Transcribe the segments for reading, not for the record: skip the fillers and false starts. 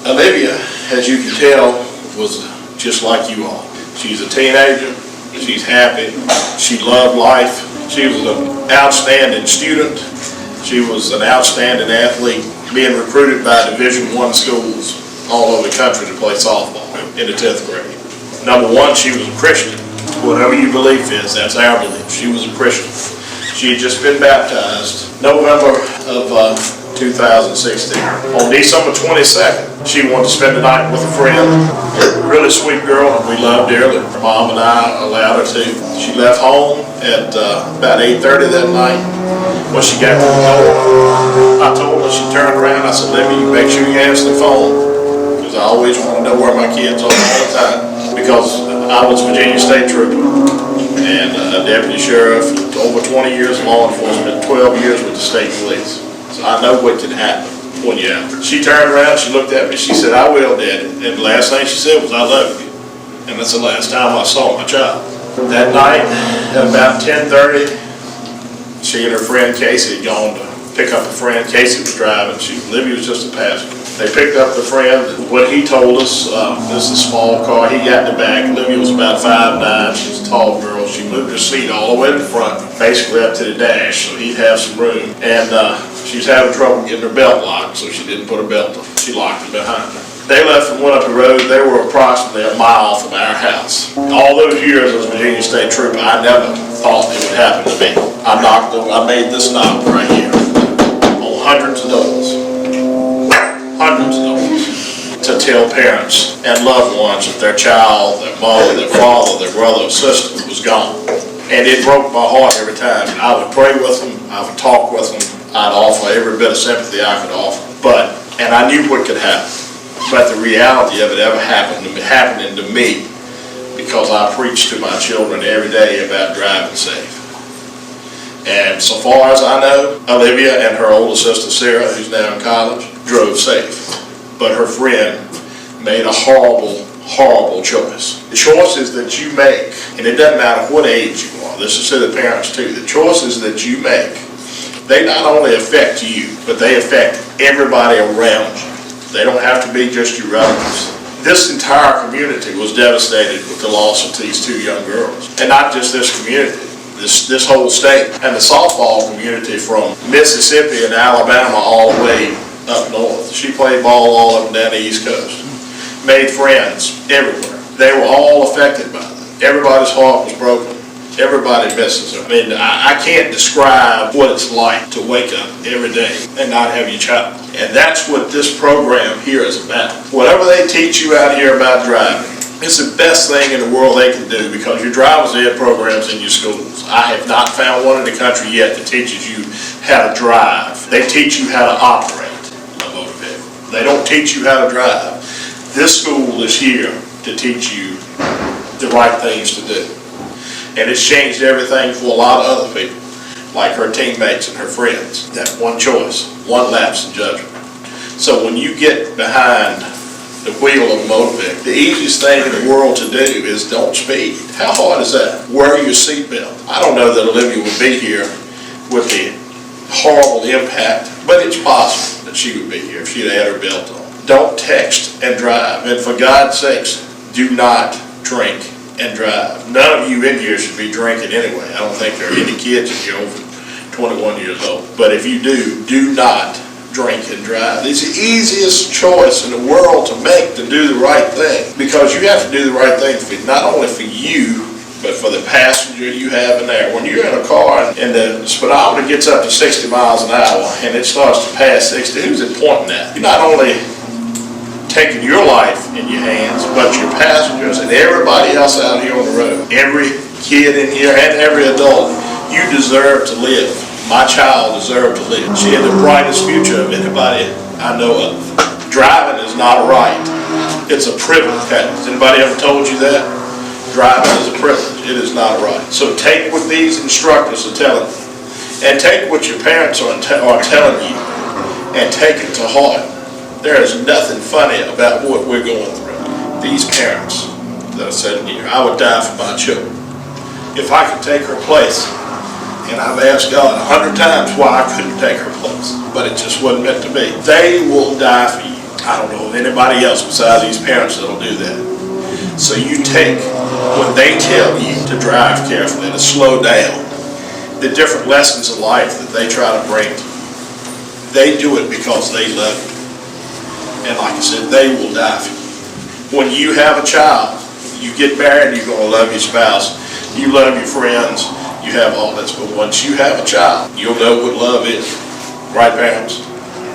Olivia, as you can tell, was just like you all. She's a teenager, she's happy, she loved life, she was an outstanding student, she was an outstanding athlete, being recruited by Division I schools all over the country to play softball in the 10th grade. Number one, she was a Christian. Whatever your belief is, that's our belief. She was a Christian. She had just been baptized November of 2016. On December 22nd, she wanted to spend the night with a friend. Really sweet girl, and we loved dearly. Her mom and I allowed her to. She left home at about 8:30 that night. When she got to the door, I told her, she turned around, I said, Olivia, you make sure you answer the phone, because I always want to know where my kids are all the time. Because I was Virginia State Trooper and a deputy sheriff, over 20 years in law enforcement, 12 years with the state police. So I know what can happen when you're out there. She turned around, she looked at me, she said, I will, Daddy. And the last thing she said was, I love you. And that's the last time I saw my child. That night, at about 10:30, she and her friend Casey had gone to pick up a friend. Casey was driving, Olivia was just a passenger. They picked up the friend. What he told us, this is a small car, he got in the back. Olivia was about 5'9", she was a tall girl. She moved her seat all the way to the front, basically up to the dash, so he'd have some room. And she was having trouble getting her belt locked, so she didn't put her belt on. She locked it behind her. They left and went up the road. They were approximately a mile from our house. All those years as a Virginia State Trooper, I never thought it would happen to me. I made this knock right here on hundreds of doors to tell parents and loved ones that their child, their mother, their father, their brother or sister was gone. And it broke my heart every time. I would pray with them, I would talk with them, I'd offer every bit of sympathy I could offer. And I knew what could happen. But the reality of it ever happening to me, because I preach to my children every day about driving safe. And so far as I know, Olivia and her older sister Sarah, who's now in college, drove safe. But her friend made a horrible, horrible choice. The choices that you make, and it doesn't matter what age you are, this is to the parents too, the choices that you make, they not only affect you, but they affect everybody around you. They don't have to be just your relatives. This entire community was devastated with the loss of these two young girls. And not just this community, this whole state. And the softball community from Mississippi and Alabama all the way up north. She played ball all up and down the East Coast. Made friends everywhere. They were all affected by that. Everybody's heart was broken. Everybody misses her. I mean, I can't describe what it's like to wake up every day and not have your child. And that's what this program here is about. Whatever they teach you out here about driving, it's the best thing in the world they can do, because your driver's ed programs in your schools. I have not found one in the country yet that teaches you how to drive. They teach you how to operate a motor vehicle. They don't teach you how to drive. This school is here to teach you the right things to do. And it's changed everything for a lot of other people, like her teammates and her friends. That one choice, one lapse in judgment. So when you get behind the wheel of a motor vehicle, the easiest thing in the world to do is don't speed. How hard is that? Wear your seatbelt. I don't know that Olivia would be here with the horrible impact, but it's possible that she would be here if she'd had her belt on. Don't text and drive. And for God's sakes, do not drink and drive. None of you in here should be drinking anyway. I don't think there are any kids in here over 21 years old. But if you do not drink and drive. It's the easiest choice in the world to make, to do the right thing. Because you have to do the right thing for not only for you, but for the passenger you have in there. When you're in a car and the speedometer gets up to 60 miles an hour and it starts to pass 60, who's it pointing at? You're not only taking your life in your hands, but your passengers and everybody else out here on the road. Every kid in here and every adult, you deserve to live. My child deserved to live. She had the brightest future of anybody I know of. Driving is not a right. It's a privilege. Has anybody ever told you that? Driving is a privilege. It is not a right. So take what these instructors are telling you, and take what your parents are telling you, and take it to heart. There is nothing funny about what we're going through. These parents that are sitting here, I would die for my children. If I could take her place, and I've asked God 100 times why I couldn't take her place, but it just wasn't meant to be. They will die for you. I don't know of anybody else besides these parents that'll do that. So you take, when they tell you to drive carefully, to slow down, the different lessons of life that they try to bring, they do it because they love you. And like I said, they will die for you. When you have a child, you get married, you're going to love your spouse, you love your friends, you have all this, but once you have a child, you'll know what love is. Right, parents?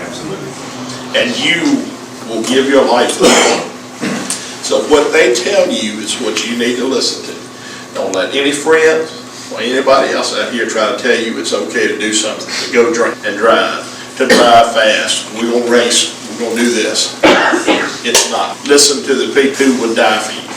Absolutely. And you will give your life to them. So what they tell you is what you need to listen to. Don't let any friends or anybody else out here try to tell you it's okay to do something, to go drink and drive, to drive fast. We're going to race, we're going to do this. It's not. Listen to the people who would die for you.